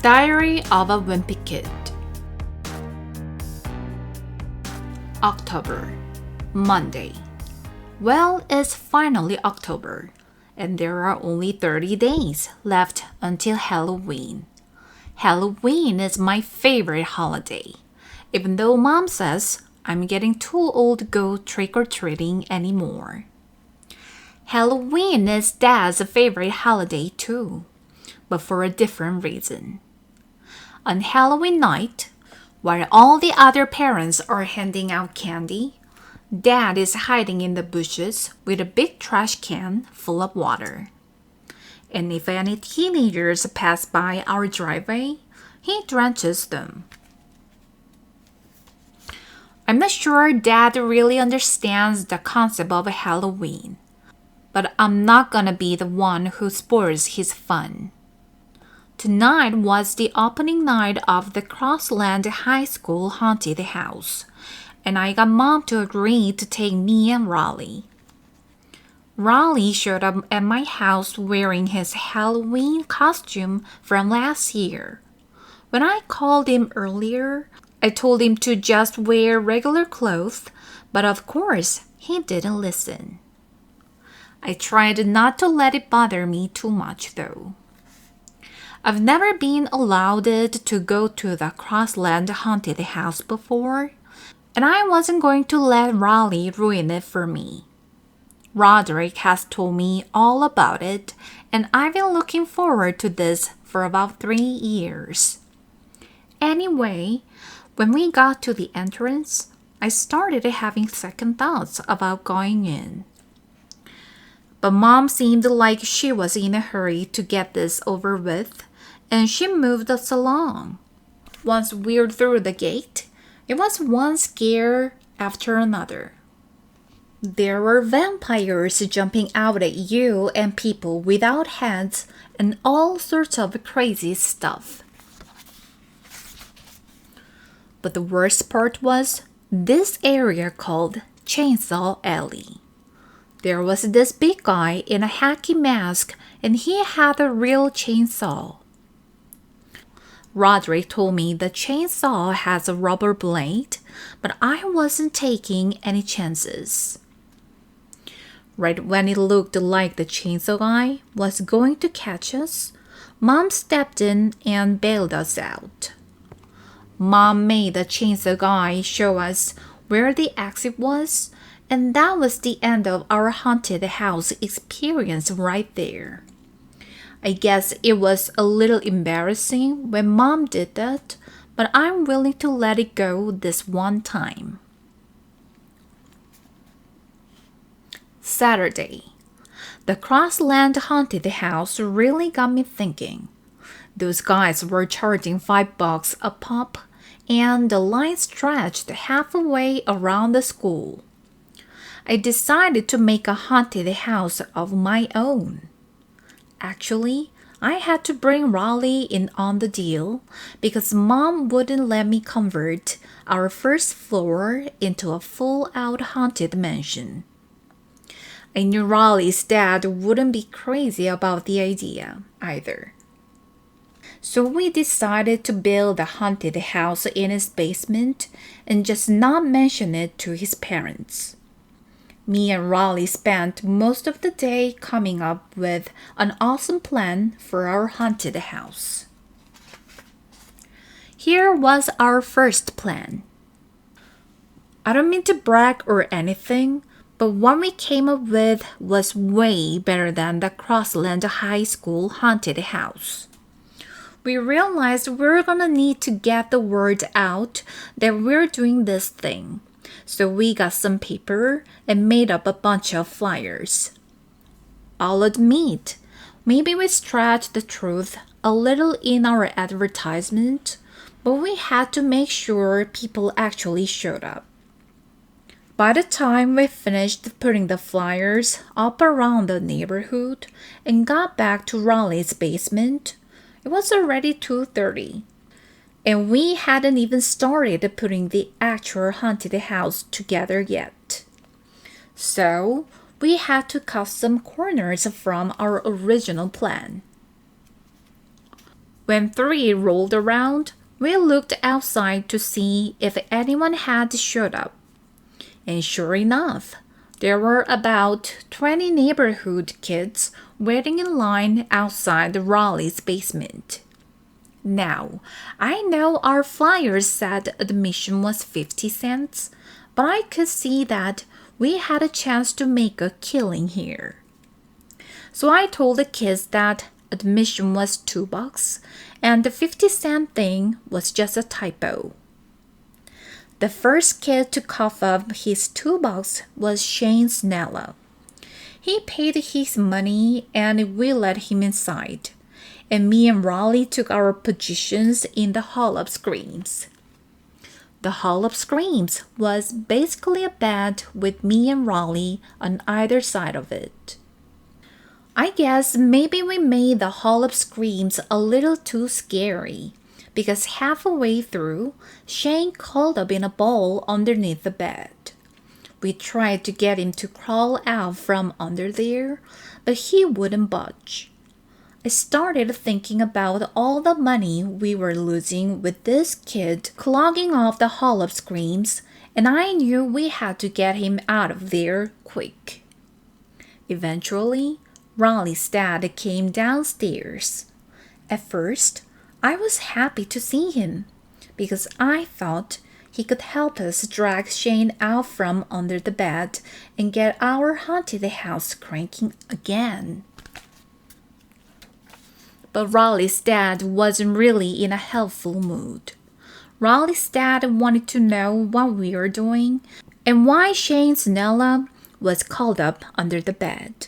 Diary of a Wimpy Kid. October, Monday. Well, it's finally October, and there are only 30 days left until Halloween. Halloween is my favorite holiday, even though Mom says I'm getting too old to go trick-or-treating anymore. Halloween is Dad's favorite holiday too, but for a different reason. On Halloween night, while all the other parents are handing out candy, Dad is hiding in the bushes with a big trash can full of water. And if any teenagers pass by our driveway, he drenches them. I'm not sure Dad really understands the concept of Halloween, but I'm not gonna be the one who spoils his fun. Tonight was the opening night of the Crossland High School Haunted House, and I got Mom to agree to take me and Raleigh. Raleigh showed up at my house wearing his Halloween costume from last year. When I called him earlier, I told him to just wear regular clothes, but of course, he didn't listen. I tried not to let it bother me too much, though. I've never been allowed to go to the Crossland Haunted House before, and I wasn't going to let Raleigh ruin it for me. Roderick has told me all about it, and I've been looking forward to this for about 3 years. Anyway, when we got to the entrance, I started having second thoughts about going in. But Mom seemed like she was in a hurry to get this over with, and she moved us along. Once we're through the gate, it was one scare after another. There were vampires jumping out at you and people without heads and all sorts of crazy stuff. But the worst part was this area called Chainsaw Alley. There was this big guy in a hacky mask, and he had a real chainsaw. Roderick told me the chainsaw has a rubber blade, but I wasn't taking any chances. Right when it looked like the chainsaw guy was going to catch us, Mom stepped in and bailed us out. Mom made the chainsaw guy show us where the exit was, and that was the end of our haunted house experience right there. I guess it was a little embarrassing when Mom did that, but I'm willing to let it go this one time. Saturday. The Crossland Haunted House really got me thinking. Those guys were charging $5 a pop, and the line stretched halfway around the school. I decided to make a haunted house of my own. Actually, I had to bring Raleigh in on the deal because Mom wouldn't let me convert our first floor into a full-out haunted mansion. I knew Raleigh's dad wouldn't be crazy about the idea either. So we decided to build a haunted house in his basement and just not mention it to his parents. Me and Raleigh spent most of the day coming up with an awesome plan for our haunted house. Here was our first plan. I don't mean to brag or anything, but what we came up with was way better than the Crossland High School haunted house. We realized we're gonna need to get the word out that we're doing this thing. So we got some paper and made up a bunch of flyers. I'll admit, maybe we stretched the truth a little in our advertisement, but we had to make sure people actually showed up. By the time we finished putting the flyers up around the neighborhood and got back to Raleigh's basement, it was already 2:30. And we hadn't even started putting the actual haunted house together yet. So, we had to cut some corners from our original plan. When 3 rolled around, we looked outside to see if anyone had showed up. And sure enough, there were about 20 neighborhood kids waiting in line outside Raleigh's basement. Now, I know our flyers said admission was 50 cents, but I could see that we had a chance to make a killing here. So I told the kids that admission was $2 and the 50-cent thing was just a typo. The first kid to cough up his $2 was Shane Snella. He paid his money and we let him inside, and me and Raleigh took our positions in the Hall of Screams. The Hall of Screams was basically a bed with me and Raleigh on either side of it. I guess maybe we made the Hall of Screams a little too scary, because halfway through, Shane curled up in a ball underneath the bed. We tried to get him to crawl out from under there, but he wouldn't budge. I started thinking about all the money we were losing with this kid clogging off the Hall of Screams, and I knew we had to get him out of there quick. Eventually, Raleigh's dad came downstairs. At first, I was happy to see him, because I thought he could help us drag Shane out from under the bed and get our haunted house cranking again. But Raleigh's dad wasn't really in a helpful mood. Raleigh's dad wanted to know what we were doing and why Shane Snella was curled up under the bed.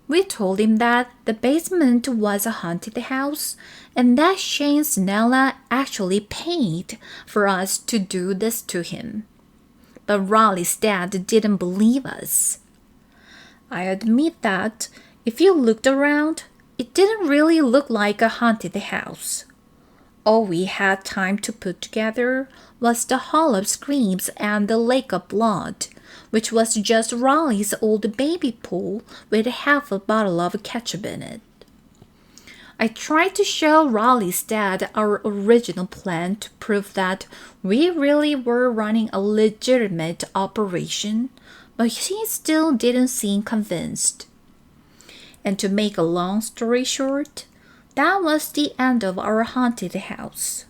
We told him that the basement was a haunted house and that Shane Snella actually paid for us to do this to him. But Raleigh's dad didn't believe us. I admit that if you looked around, it didn't really look like a haunted house. All we had time to put together was the Hall of Screams and the Lake of Blood, which was just Raleigh's old baby pool with half a bottle of ketchup in it. I tried to show Raleigh's dad our original plan to prove that we really were running a legitimate operation, but he still didn't seem convinced. And to make a long story short, that was the end of our haunted house.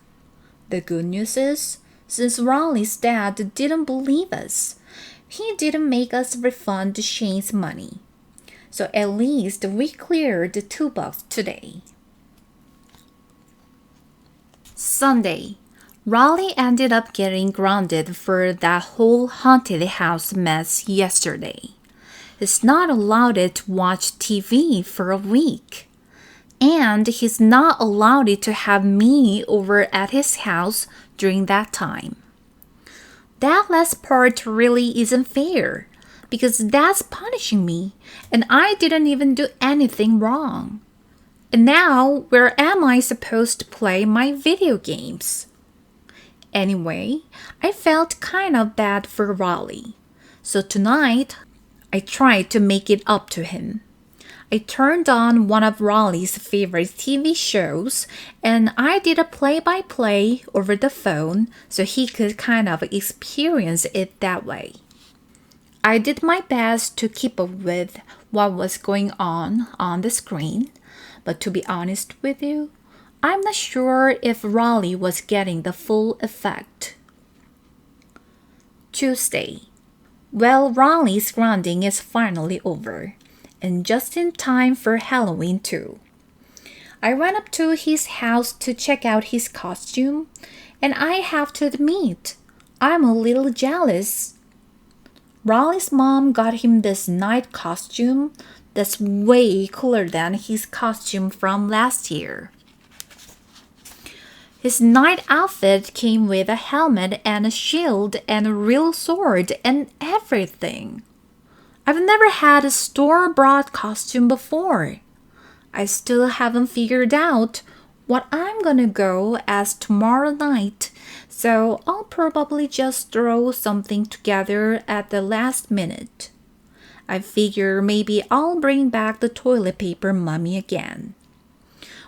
The good news is, since Raleigh's dad didn't believe us, he didn't make us refund Shane's money. So at least we cleared the $2 today. Sunday, Raleigh ended up getting grounded for that whole haunted house mess yesterday. He's not allowed to watch TV for a week. And he's not allowed to have me over at his house during that time. That last part really isn't fair, because that's punishing me, and I didn't even do anything wrong. And now, where am I supposed to play my video games? Anyway, I felt kind of bad for Raleigh. So tonight, I tried to make it up to him. I turned on one of Raleigh's favorite TV shows and I did a play-by-play over the phone so he could kind of experience it that way. I did my best to keep up with what was going on the screen, but to be honest with you, I'm not sure if Raleigh was getting the full effect. Tuesday. Well, Raleigh's grounding is finally over, and just in time for Halloween too. I went up to his house to check out his costume, and I have to admit, I'm a little jealous. Raleigh's mom got him this night costume that's way cooler than his costume from last year. His night outfit came with a helmet and a shield and a real sword and everything. I've never had a store-bought costume before. I still haven't figured out what I'm gonna go as tomorrow night, so I'll probably just throw something together at the last minute. I figure maybe I'll bring back the toilet paper mummy again.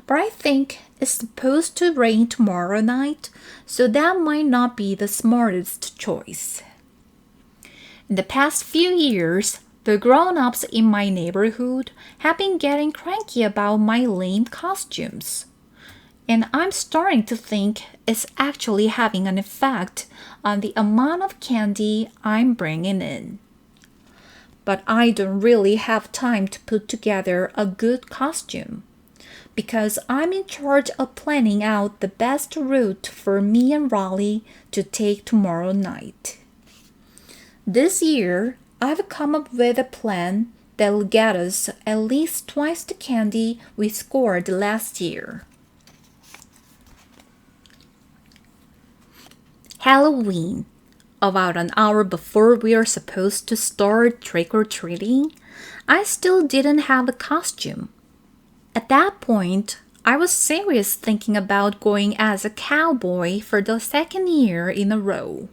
but I think it's supposed to rain tomorrow night, so that might not be the smartest choice. In the past few years, the grown-ups in my neighborhood have been getting cranky about my lame costumes. And I'm starting to think it's actually having an effect on the amount of candy I'm bringing in. But I don't really have time to put together a good costume, because I'm in charge of planning out the best route for me and Raleigh to take tomorrow night. This year, I've come up with a plan that'll get us at least twice the candy we scored last year. Halloween. About an hour before we were supposed to start trick-or-treating, I still didn't have a costume. At that point, I was serious thinking about going as a cowboy for the second year in a row.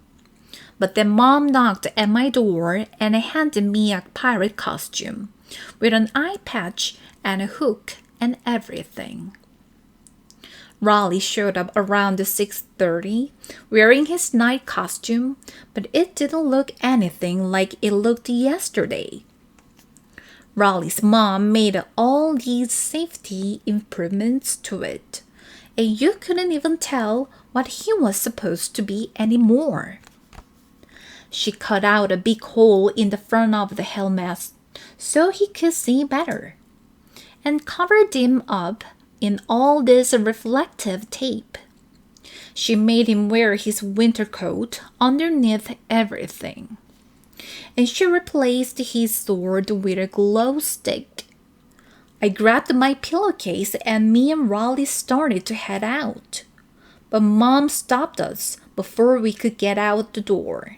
But then Mom knocked at my door and handed me a pirate costume, with an eye patch and a hook and everything. Raleigh showed up around 6:30, wearing his night costume, but it didn't look anything like it looked yesterday. Raleigh's mom made all these safety improvements to it, and you couldn't even tell what he was supposed to be anymore. She cut out a big hole in the front of the helmet so he could see better, and covered him up in all this reflective tape. She made him wear his winter coat underneath everything, and she replaced his sword with a glow stick. I grabbed my pillowcase and me and Raleigh started to head out, but Mom stopped us before we could get out the door.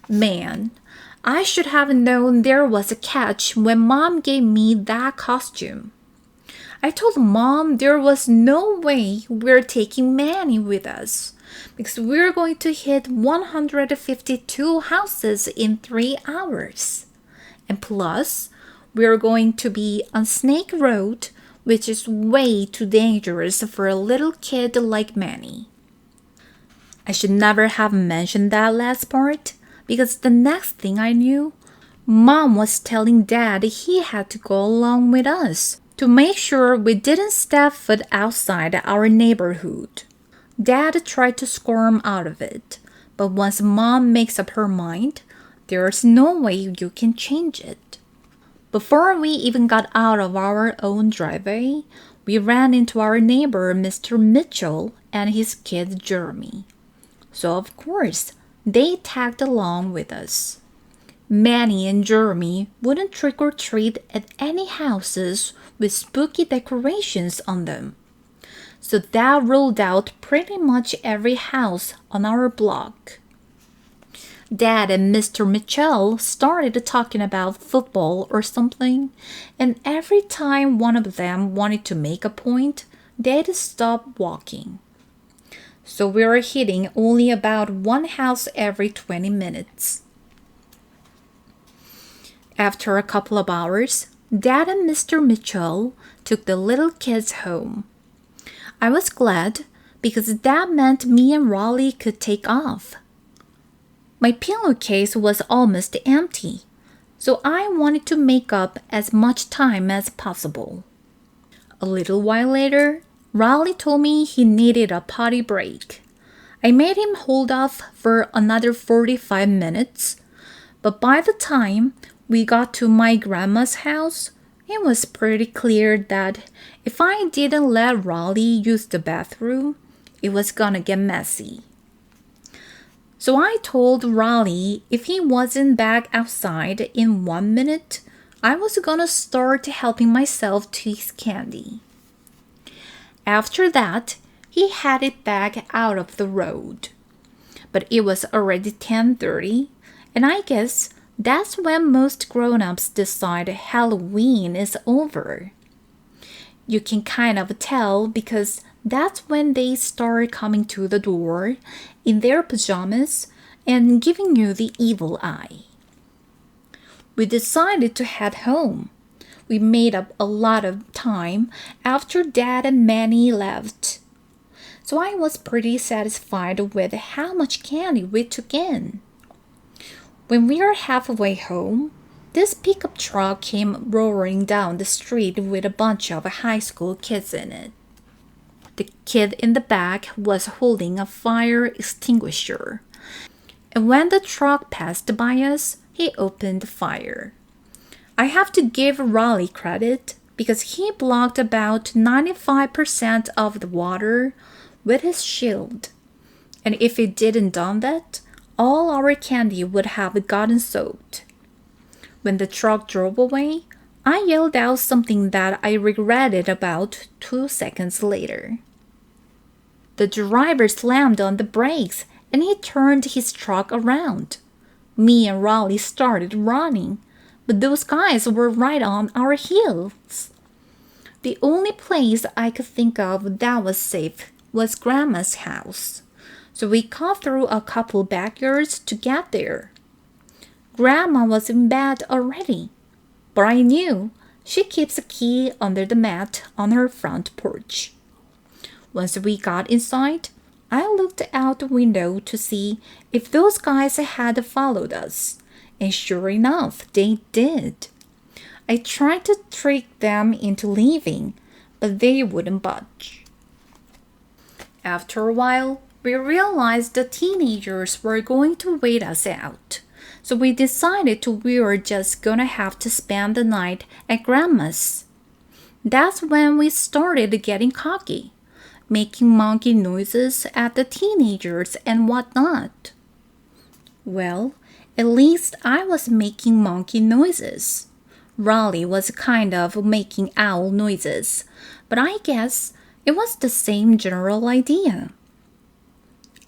Man, I should have known there was a catch when Mom gave me that costume. I told Mom there was no way we're taking Manny with us, because we're going to hit 152 houses in 3 hours. And plus, we're going to be on Snake Road, which is way too dangerous for a little kid like Manny. I should never have mentioned that last part, because the next thing I knew, Mom was telling Dad he had to go along with us to make sure we didn't step foot outside our neighborhood. Dad tried to squirm out of it, but once Mom makes up her mind, there's no way you can change it. Before we even got out of our own driveway, we ran into our neighbor Mr. Mitchell and his kid Jeremy. So of course, they tagged along with us. Manny and Jeremy wouldn't trick-or-treat at any houses with spooky decorations on them, so that ruled out pretty much every house on our block. Dad and Mr. Mitchell started talking about football or something, and every time one of them wanted to make a point, they'd stop walking. So we were hitting only about one house every 20 minutes. After a couple of hours, Dad and Mr. Mitchell took the little kids home. I was glad because that meant me and Raleigh could take off. My pillowcase was almost empty, so I wanted to make up as much time as possible. A little while later, Raleigh told me he needed a potty break. I made him hold off for another 45 minutes, but by the time we got to my grandma's house, it was pretty clear that if I didn't let Raleigh use the bathroom, it was gonna get messy. So I told Raleigh if he wasn't back outside in 1 minute, I was gonna start helping myself to his candy. After that, he headed back out of the road. But it was already 10:30, and I guess that's when most grown-ups decide Halloween is over. You can kind of tell because that's when they start coming to the door in their pajamas and giving you the evil eye. We decided to head home. We made up a lot of time after Dad and Manny left. So I was pretty satisfied with how much candy we took in. When we were halfway home, this pickup truck came roaring down the street with a bunch of high school kids in it. The kid in the back was holding a fire extinguisher, and when the truck passed by us, he opened fire. I have to give Raleigh credit because he blocked about 95% of the water with his shield, and if he didn't done that, all our candy would have gotten soaked. When the truck drove away, I yelled out something that I regretted about 2 seconds later. The driver slammed on the brakes and he turned his truck around. Me and Raleigh started running, but those guys were right on our heels. The only place I could think of that was safe was Grandma's house, so we cut through a couple backyards to get there. Grandma was in bed already, but I knew she keeps a key under the mat on her front porch. Once we got inside, I looked out the window to see if those guys had followed us, and sure enough, they did. I tried to trick them into leaving, but they wouldn't budge. After a while, we realized the teenagers were going to wait us out. So we decided we were just gonna have to spend the night at Grandma's. That's when we started getting cocky, making monkey noises at the teenagers and whatnot. Well, at least I was making monkey noises. Raleigh was kind of making owl noises, but I guess it was the same general idea.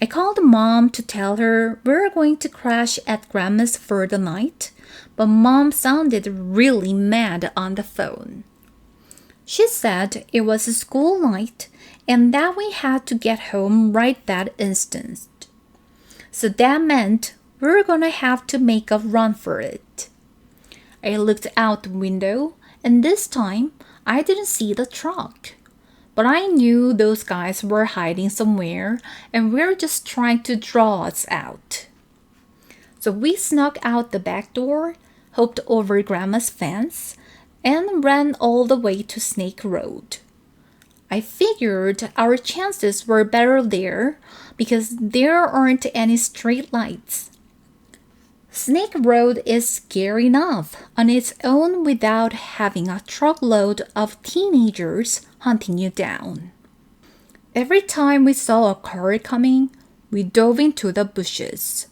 I called Mom to tell her we were going to crash at Grandma's for the night, but Mom sounded really mad on the phone. She said it was a school night and that we had to get home right that instant. So that meant we were going to have to make a run for it. I looked out the window and this time I didn't see the truck. But I knew those guys were hiding somewhere and were just trying to draw us out. So we snuck out the back door, hopped over Grandma's fence, and ran all the way to Snake Road. I figured our chances were better there because there aren't any street lights. Snake Road is scary enough on its own without having a truckload of teenagers hunting you down. Every time we saw a car coming, we dove into the bushes.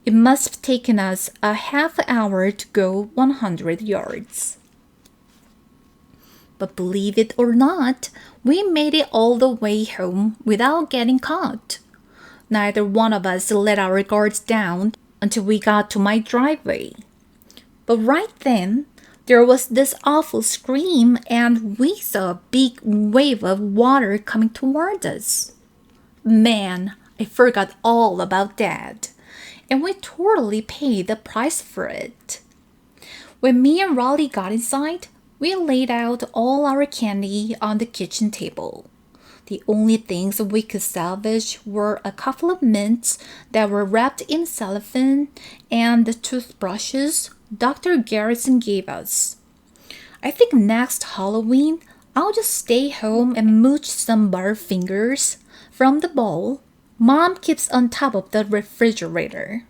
It must have taken us a half hour to go 100 yards. But believe it or not, we made it all the way home without getting caught. Neither one of us let our guards down until we got to my driveway. But right then, there was this awful scream and we saw a big wave of water coming toward us. Man, I forgot all about that. And we totally paid the price for it. When me and Raleigh got inside, we laid out all our candy on the kitchen table. The only things we could salvage were a couple of mints that were wrapped in cellophane and the toothbrushes Dr. Garrison gave us. I think next Halloween, I'll just stay home and mooch some butterfingers from the bowl Mom keeps on top of the refrigerator.